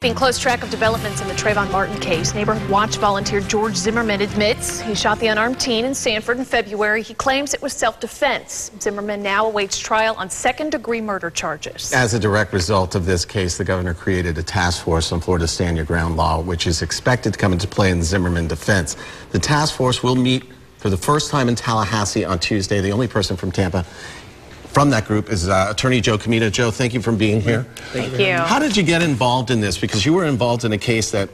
Keeping close track of developments in the Trayvon Martin case, Neighborhood Watch volunteer George Zimmerman admits he shot the unarmed teen in Sanford in February. He claims it was self-defense. Zimmerman now awaits trial on second-degree murder charges. As a direct result of this case, the governor created a task force on Florida's Stand Your Ground law, which is expected to come into play in the Zimmerman defense. The task force will meet for the first time in Tallahassee on Tuesday. The only person from Tampa from that group is attorney Joe Caimano. Joe, thank you for being here. Thank you. How did you get involved in this? Because you were involved in a case that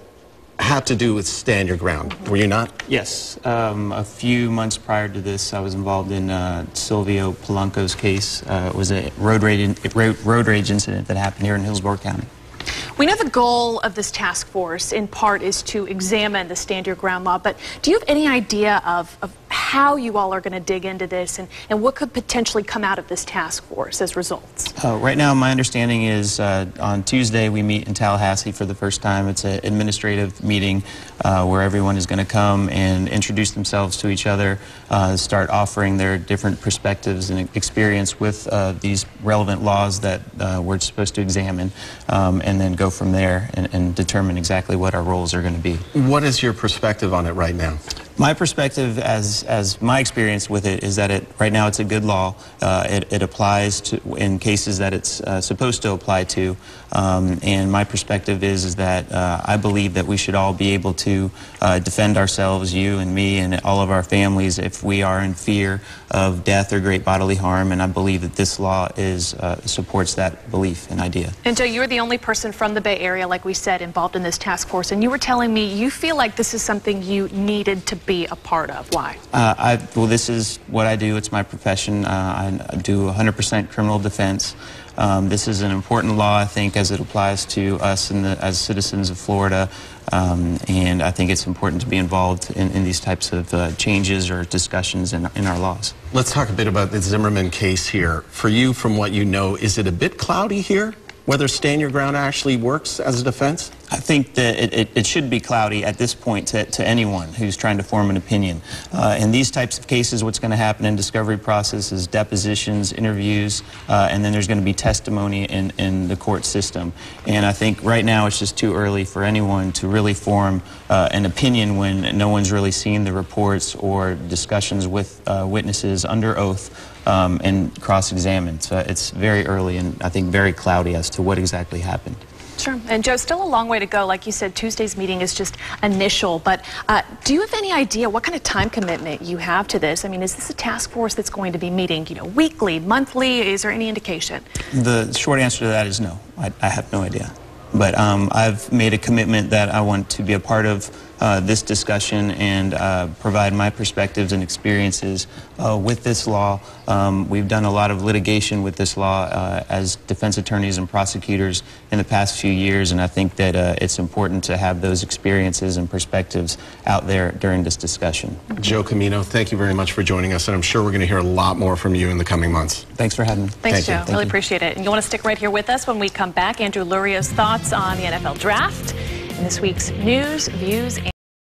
had to do with Stand Your Ground, were you not? Yes. A few months prior to this, I was involved in Silvio Polanco's case. It was a road rage incident that happened here in Hillsborough County. We know the goal of this task force, in part, is to examine the Stand Your Ground law, but do you have any idea of how you all are going to dig into this and what could potentially come out of this task force as results? Right now, my understanding is on Tuesday we meet in Tallahassee for the first time. It's an administrative meeting where everyone is going to come and introduce themselves to each other, start offering their different perspectives and experience with these relevant laws that we're supposed to examine, and then go from there and determine exactly what our roles are going to be. What is your perspective on it right now? My perspective, as my experience with it, is that right now it's a good law. It applies to in cases that it's supposed to apply to, and my perspective is that I believe that we should all be able to defend ourselves, you and me and all of our families, if we are in fear of death or great bodily harm, and I believe that this law supports that belief and idea. And Joe, you're the only person from the Bay Area, like we said, involved in this task force, and you were telling me you feel like this is something you needed to be a part of. Why? Well, this is what I do. It's my profession. I do 100% criminal defense. This is an important law, I think, as it applies to us as citizens of Florida, and I think it's important to be involved in these types of changes or discussions in our laws. Let's talk a bit about the Zimmerman case here. For you, from what you know, is it a bit cloudy here, whether Stand Your Ground actually works as a defense? I think that it should be cloudy at this point to anyone who's trying to form an opinion. In these types of cases, what's going to happen in discovery process is depositions, interviews, and then there's going to be testimony in the court system. And I think right now it's just too early for anyone to really form an opinion when no one's really seen the reports or discussions with witnesses under oath and cross-examined. So it's very early and I think very cloudy as to what exactly happened. Sure. And Joe, still a long way to go. Like you said, Tuesday's meeting is just initial, but do you have any idea what kind of time commitment you have to this? I mean, is this a task force that's going to be meeting, weekly, monthly? Is there any indication? The short answer to that is no. I have no idea. But I've made a commitment that I want to be a part of this discussion and provide my perspectives and experiences with this law. We've done a lot of litigation with this law as defense attorneys and prosecutors in the past few years, and I think that it's important to have those experiences and perspectives out there during this discussion. Joe Caimano, thank you very much for joining us, and I'm sure we're going to hear a lot more from you in the coming months. Thanks for having me. Thanks, Joe. Really appreciate it. And you want to stick right here with us when we come back. Andrew Lurio's thoughts on the NFL draft and this week's news, views, and